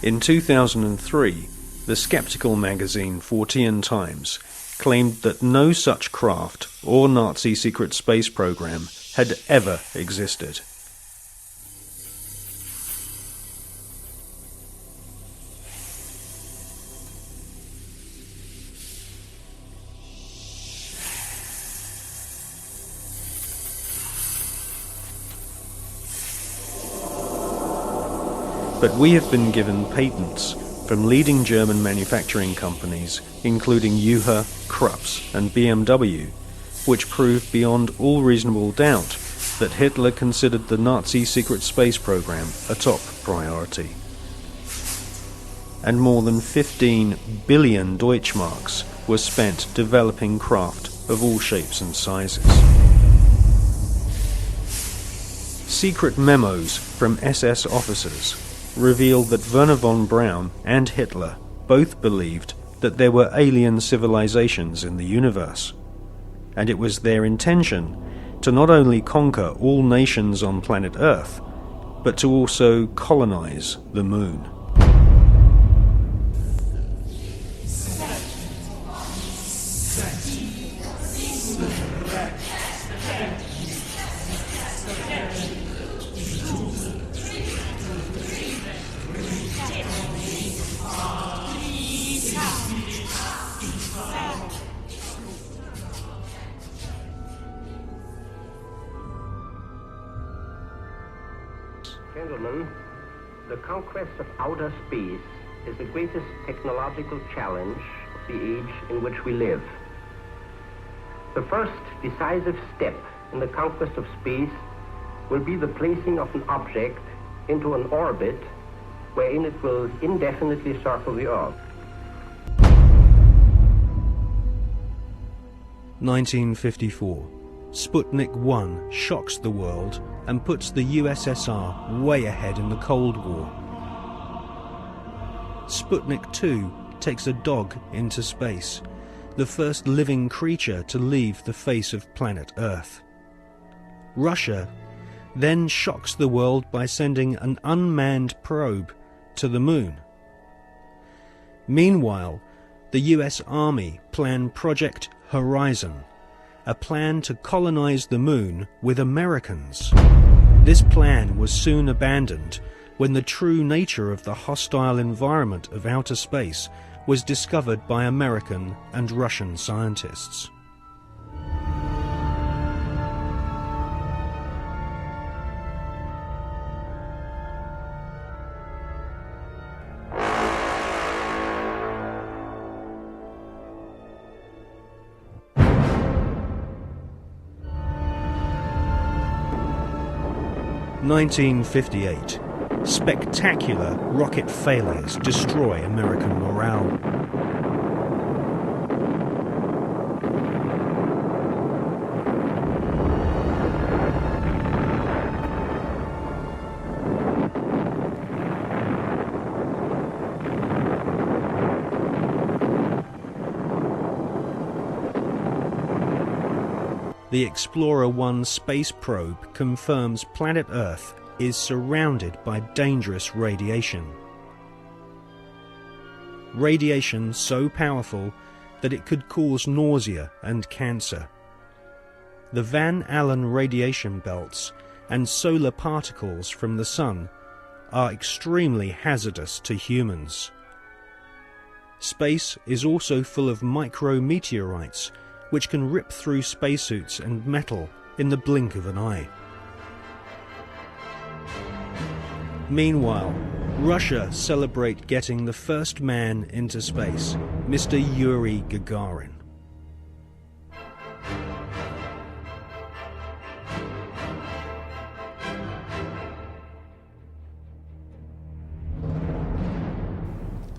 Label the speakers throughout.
Speaker 1: In 2003, the skeptical magazine Fortean Times claimed that no such craft or Nazi secret space program had ever existed. But we have been given patents from leading German manufacturing companies, including Juha, Krups and BMW, which prove beyond all reasonable doubt that Hitler considered the Nazi secret space program a top priority. And more than 15 billion Deutschmarks were spent developing craft of all shapes and sizes. Secret memos from SS officers revealed that Werner von Braun and Hitler both believed that there were alien civilizations in the universe, and it was their intention to not only conquer all nations on planet Earth, but to also colonize the moon.
Speaker 2: Gentlemen, the conquest of outer space is the greatest technological challenge of the age in which we live. The first decisive step in the conquest of space will be the placing of an object into an orbit wherein it will indefinitely circle the Earth.
Speaker 1: 1954. Sputnik 1 shocks the world and puts the USSR way ahead in the Cold War. Sputnik 2 takes a dog into space, the first living creature to leave the face of planet Earth. Russia then shocks the world by sending an unmanned probe to the moon. Meanwhile, the US Army plan Project Horizon, a plan to colonize the moon with Americans. This plan was soon abandoned when the true nature of the hostile environment of outer space was discovered by American and Russian scientists. In 1958, spectacular rocket failures destroy American morale. The Explorer 1 space probe confirms planet Earth is surrounded by dangerous radiation. Radiation so powerful that it could cause nausea and cancer. The Van Allen radiation belts and solar particles from the Sun are extremely hazardous to humans. Space is also full of micrometeorites which can rip through spacesuits and metal in the blink of an eye. Meanwhile, Russia celebrate getting the first man into space, Mr. Yuri Gagarin.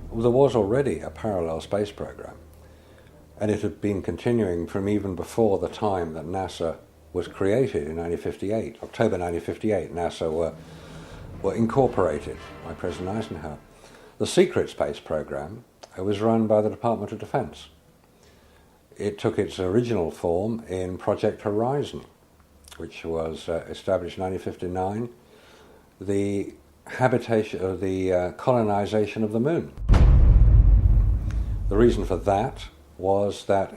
Speaker 3: Well, there was already a parallel space program, and it had been continuing from even before the time that NASA was created in 1958. October 1958, NASA were incorporated by President Eisenhower. The secret space program was run by the Department of Defense. It took its original form in Project Horizon, which was established in 1959. The habitation, or the colonization of the moon. The reason for that was that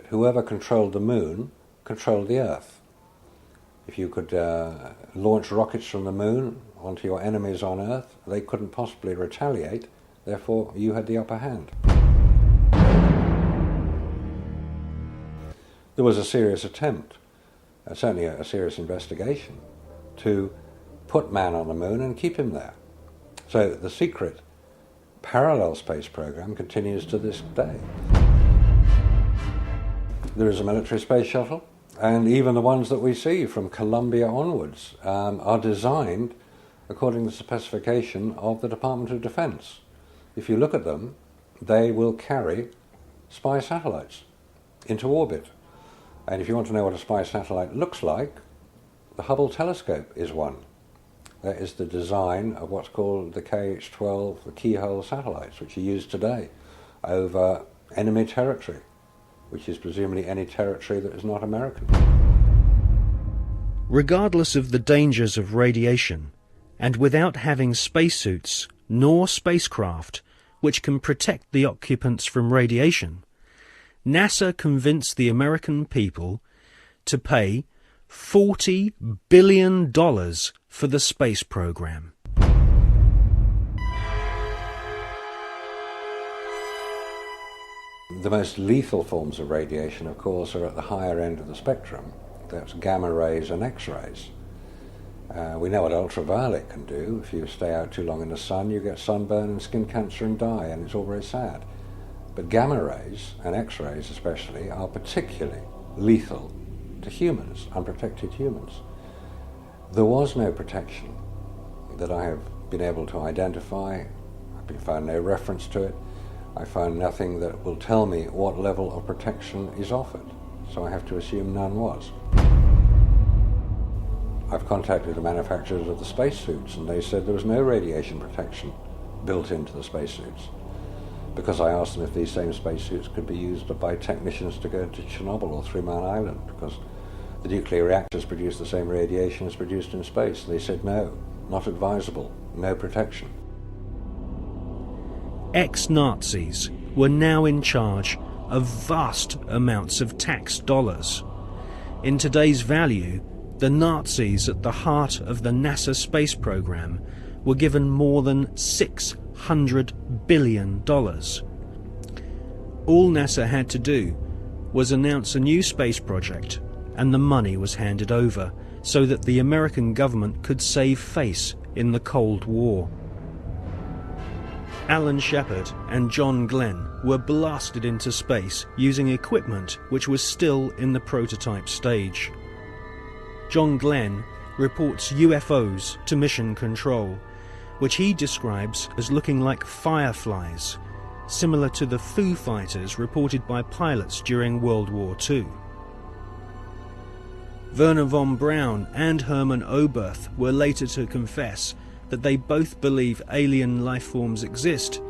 Speaker 3: whoever controlled the moon controlled the Earth. If you could launch rockets from the moon onto your enemies on Earth, they couldn't possibly retaliate, therefore you had the upper hand. There was a serious attempt, certainly a serious investigation, to put man on the moon and keep him there. So the secret parallel space program continues to this day. There is a military space shuttle, and even the ones that we see from Columbia onwards are designed according to the specification of the Department of Defense. If you look at them, they will carry spy satellites into orbit. And if you want to know what a spy satellite looks like, the Hubble telescope is one. That is the design of what's called the KH-12, the keyhole satellites, which are used today over enemy territory, which is presumably any territory that is not American.
Speaker 1: Regardless of the dangers of radiation, and without having spacesuits nor spacecraft which can protect the occupants from radiation, NASA convinced the American people to pay $40 billion for the space program.
Speaker 3: The most lethal forms of radiation, of course, are at the higher end of the spectrum. That's gamma rays and X-rays. We know what ultraviolet can do. If you stay out too long in the sun, you get sunburn and skin cancer and die, and it's all very sad. But gamma rays, and X-rays especially, are particularly lethal to humans, unprotected humans. There was no protection that I have been able to identify. I've found no reference to it. I found nothing that will tell me what level of protection is offered, so I have to assume none was. I've contacted the manufacturers of the spacesuits, and they said there was no radiation protection built into the spacesuits, because I asked them if these same spacesuits could be used by technicians to go to Chernobyl or 3 Mile Island, because the nuclear reactors produce the same radiation as produced in space. They said no, not advisable, no protection.
Speaker 1: Ex-Nazis were now in charge of vast amounts of tax dollars. In today's value, the Nazis at the heart of the NASA space program were given more than $600 billion. All NASA had to do was announce a new space project, and the money was handed over so that the American government could save face in the Cold War. Alan Shepard and John Glenn were blasted into space using equipment which was still in the prototype stage. John Glenn reports UFOs to Mission Control, which he describes as looking like fireflies, similar to the Foo Fighters reported by pilots during World War II. Werner von Braun and Hermann Oberth were later to confess that they both believe alien life forms exist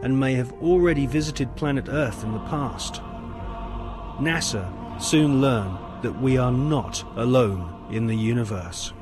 Speaker 1: and may have already visited planet Earth in the past. NASA soon learned that we are not alone in the universe.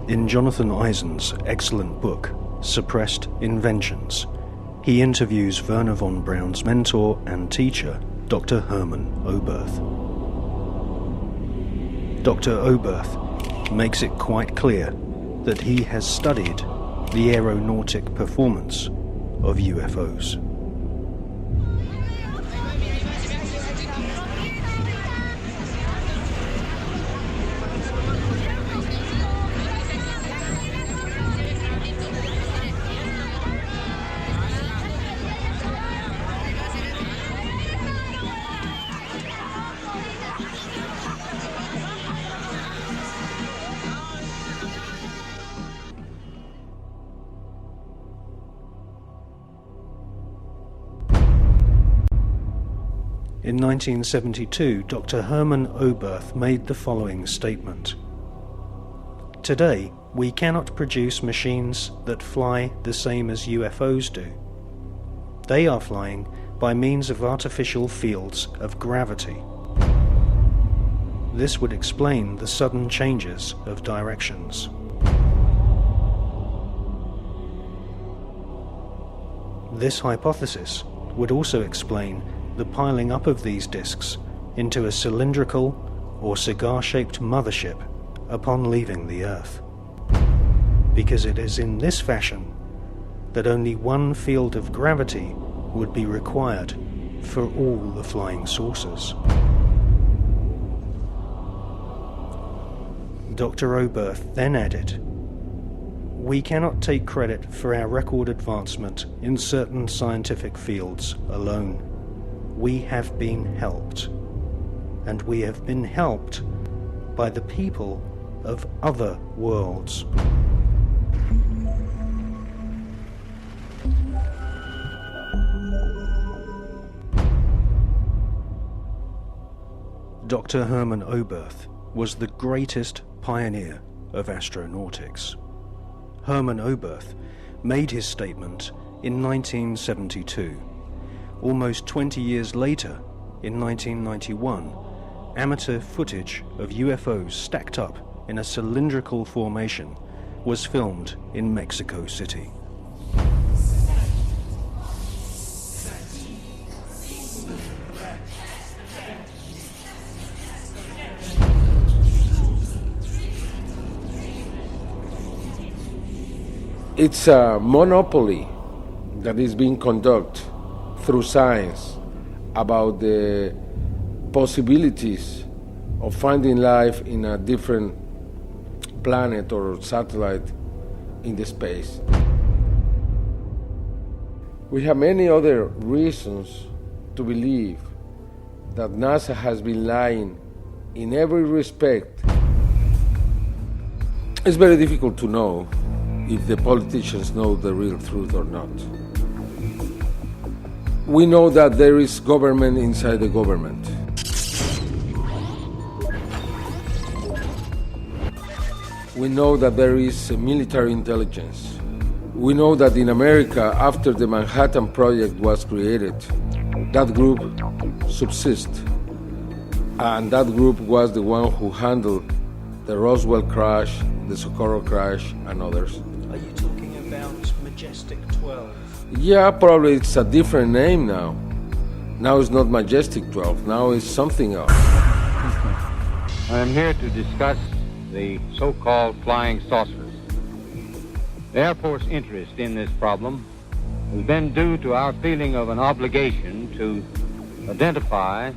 Speaker 1: In Jonathan Eisen's excellent book, Suppressed Inventions, he interviews Wernher von Braun's mentor and teacher, Dr. Hermann Oberth. Dr. Oberth makes it quite clear that he has studied the aeronautic performance of UFOs. In 1972, Dr. Hermann Oberth made the following statement. Today, we cannot produce machines that fly the same as UFOs do. They are flying by means of artificial fields of gravity. This would explain the sudden changes of directions. This hypothesis would also explain the piling up of these disks into a cylindrical or cigar-shaped mothership upon leaving the Earth. Because it is in this fashion that only one field of gravity would be required for all the flying saucers. Dr. Oberth then added, "We cannot take credit for our record advancement in certain scientific fields alone. We have been helped, and we have been helped by the people of other worlds." Dr. Hermann Oberth was the greatest pioneer of astronautics. Hermann Oberth made his statement in 1972. Almost 20 years later, in 1991, amateur footage of UFOs stacked up in a cylindrical formation was filmed in Mexico City.
Speaker 4: It's a monopoly that is being conducted through science about the possibilities of finding life in a different planet or satellite in the space. We have many other reasons to believe that NASA has been lying in every respect. It's very difficult to know if the politicians know the real truth or not. We know that there is government inside the government. We know that there is military intelligence. We know that in America, after the Manhattan Project was created, that group subsists. And that group was the one who handled the Roswell crash, the Socorro crash, and others.
Speaker 1: Are you talking about Majestic 12?
Speaker 4: Yeah, probably it's a different name now. Now it's not Majestic 12, now it's something else.
Speaker 5: I'm here to discuss the so-called flying saucers. The Air Force interest in this problem has been due to our feeling of an obligation to identify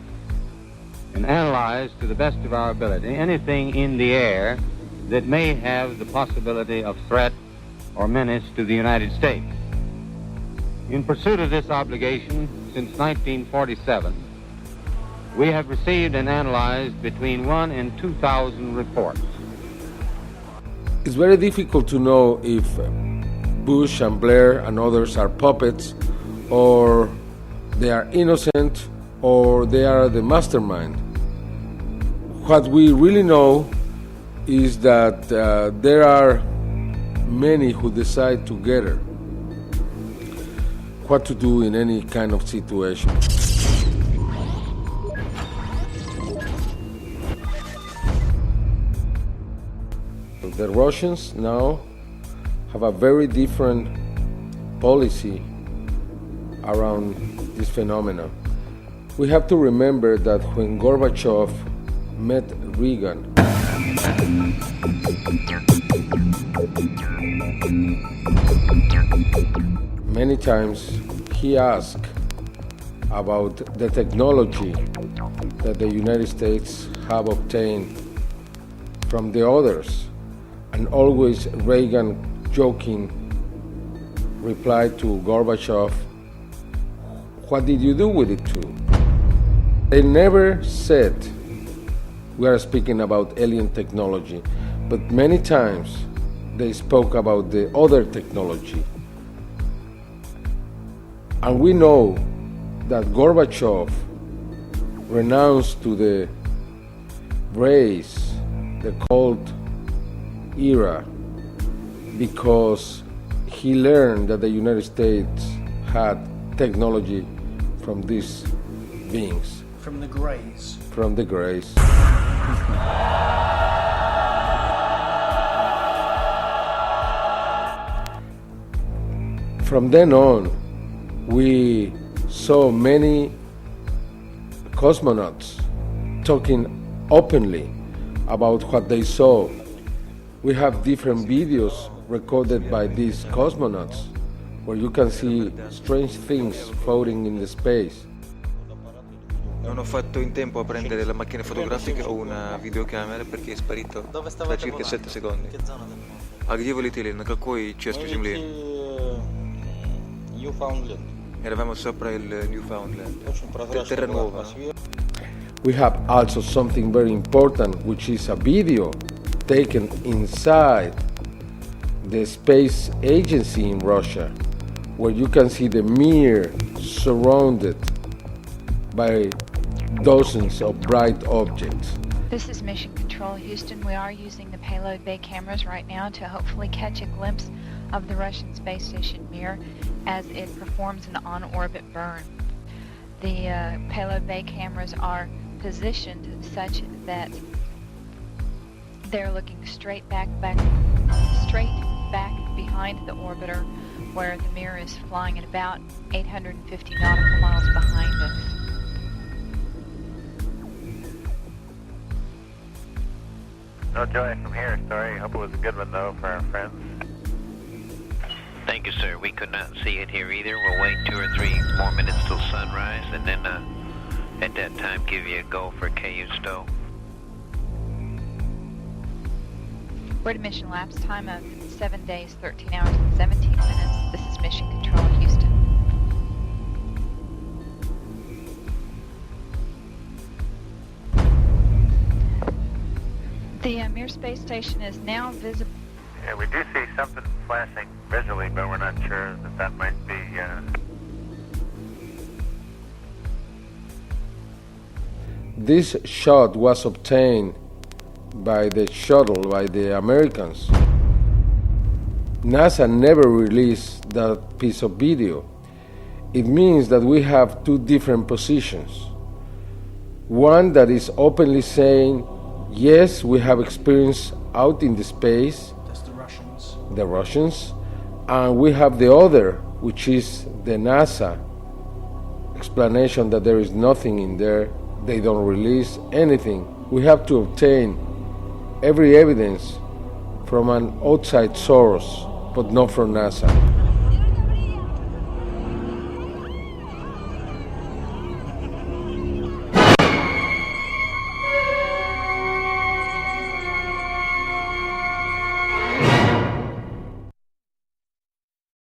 Speaker 5: and analyze to the best of our ability anything in the air that may have the possibility of threat or menace to the United States. In pursuit of this obligation, since 1947, we have received and analyzed between 1,000 and 2,000 reports.
Speaker 4: It's very difficult to know if Bush and Blair and others are puppets, or they are innocent, or they are the mastermind. What we really know is that there are many who decide together what to do in any kind of situation. The Russians now have a very different policy around this phenomenon. We have to remember that when Gorbachev met Reagan, many times he asked about the technology that the United States have obtained from the others, and always Reagan joking replied to Gorbachev, "What did you do with it too?" They never said we are speaking about alien technology, but many times they spoke about the other technology. And we know that Gorbachev renounced to the race, the Cold era, because he learned that the United States had technology from these beings.
Speaker 1: From the Greys.
Speaker 4: From the Greys. From then on, we saw many cosmonauts talking openly about what they saw. We have different videos recorded by these cosmonauts where you can see strange things floating in the space.
Speaker 6: Non ho fatto in tempo a prendere la macchina fotografica o una videocamera perché è sparito da circa 7 secondi. А где вы летели? На какой части Земли?
Speaker 7: Newfoundland.
Speaker 6: Eravamo sopra il Newfoundland. Terra nuova.
Speaker 4: We have also something very important, which is a video taken inside the space agency in Russia, where you can see the Mir surrounded by dozens of bright objects.
Speaker 8: This is Mission Control Houston. We are using the payload bay cameras right now to hopefully catch a glimpse of the Russian space station Mir as it performs an on-orbit burn. The payload bay cameras are positioned such that they're looking straight back behind the orbiter, where the Mir is flying at about 850 nautical miles behind us.
Speaker 9: No joy from here, sorry. Hope it was a good one, though, for our friends.
Speaker 10: Thank you, sir. We could not see it here either. We'll wait 2 or 3 more minutes till sunrise, and then at that time give you a go for KU stow.
Speaker 8: We're at a mission lapse time of 7 days, 13 hours, and 17 minutes. This is Mission Control Houston. The Mir space station is now visible.
Speaker 9: Yeah, we do see something flashing visually, but we're not sure that might be...
Speaker 4: This shot was obtained by the shuttle, by the Americans. NASA never released that piece of video. It means that we have 2 different positions. One that is openly saying, yes, we have experience out in the space.
Speaker 1: That's the Russians.
Speaker 4: The Russians. And we have the other, which is the NASA explanation that there is nothing in there. They don't release anything. We have to obtain every evidence from an outside source, but not from NASA.